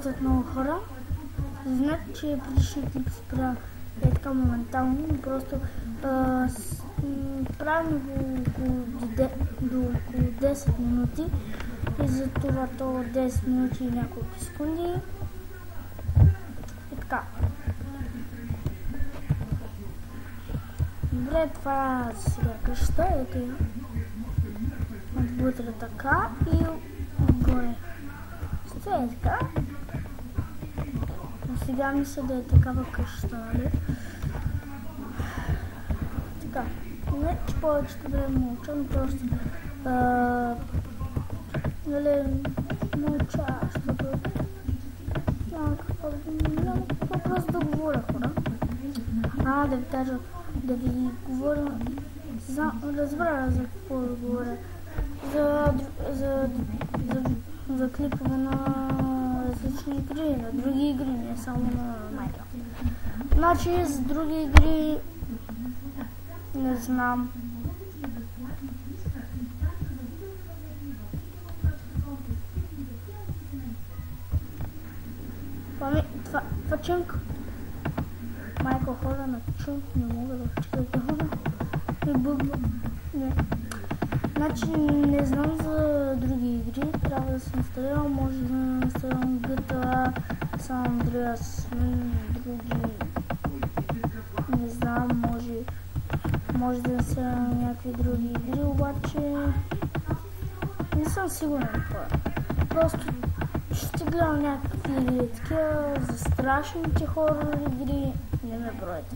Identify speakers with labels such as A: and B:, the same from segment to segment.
A: работят много хора. Знаят, че предишният клип спря така моментално, но просто правим го до около 10 минути и за това то 10 минути и няколко секунди. И така. Добре, това сега къщата, ето я. Отвътре така и отгоре. Стоя така. Но сега мисля да е такава къща, нали? Така. Не, че повечето време мълча, но просто нали, мълча, защото няма какво просто да говоря, хора. Да ви кажа, да ви говоря, разбра за какво да говоря. За клипове на различни игри, на други игри, не само на Minecraft. Значи за други игри не знам. Това чунк. Майко хора на чунк не мога да чуя хора. Не. Значи не знам за други игри, трябва да съм инсталирал, може да инсталирам GTA, San Andreas, други, не знам, може да инсталирам някакви други игри, обаче не съм сигурен това. Просто ще гледам някакви игри такива за страшните хорор игри, не ме бройте.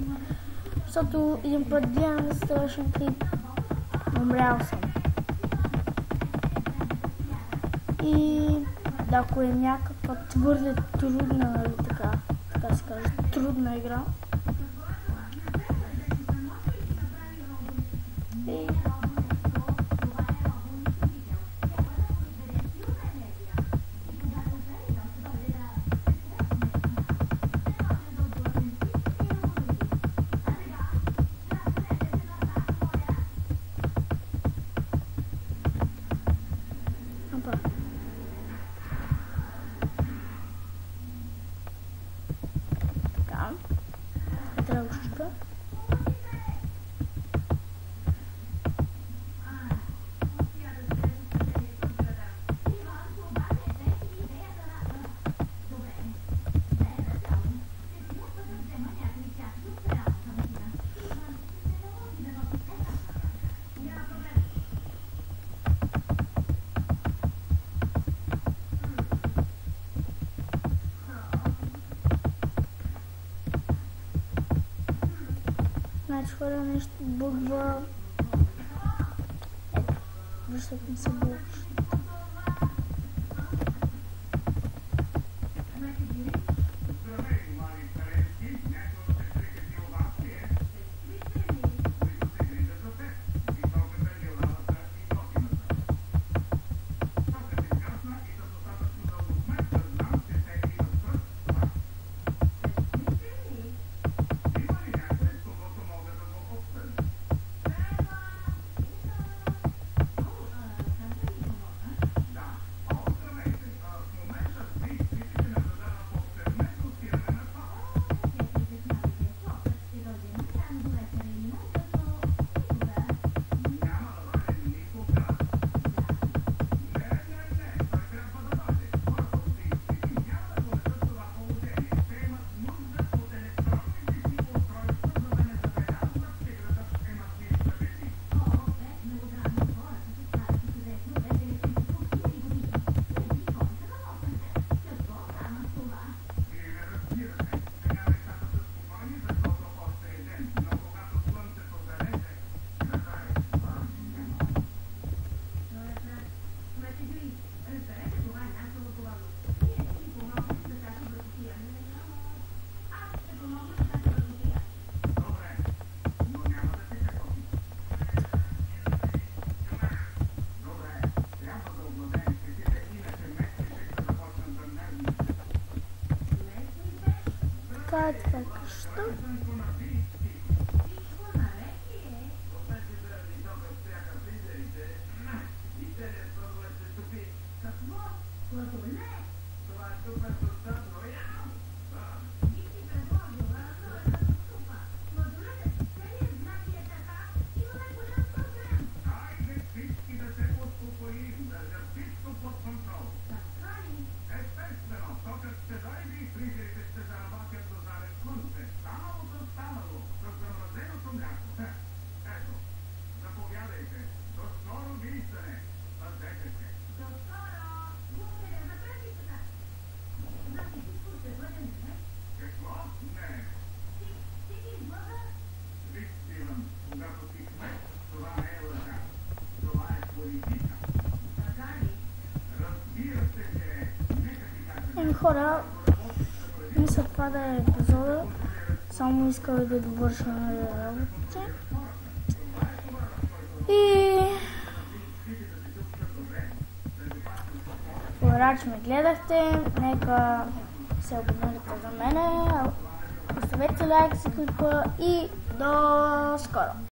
A: Защото един път гледам страшен клип, умрял съм. И ако е някаква твърде трудна, нали така се каже, трудна игра. И значи хора нещо бъгва. Виждат ми се бълъчно. Това къща. хора, мисля това да е епизода. Само исках да довърша работите. И благодаря, че ме гледахте. Нека се абонирате за мене. Поставете лайк за клипа и до скоро!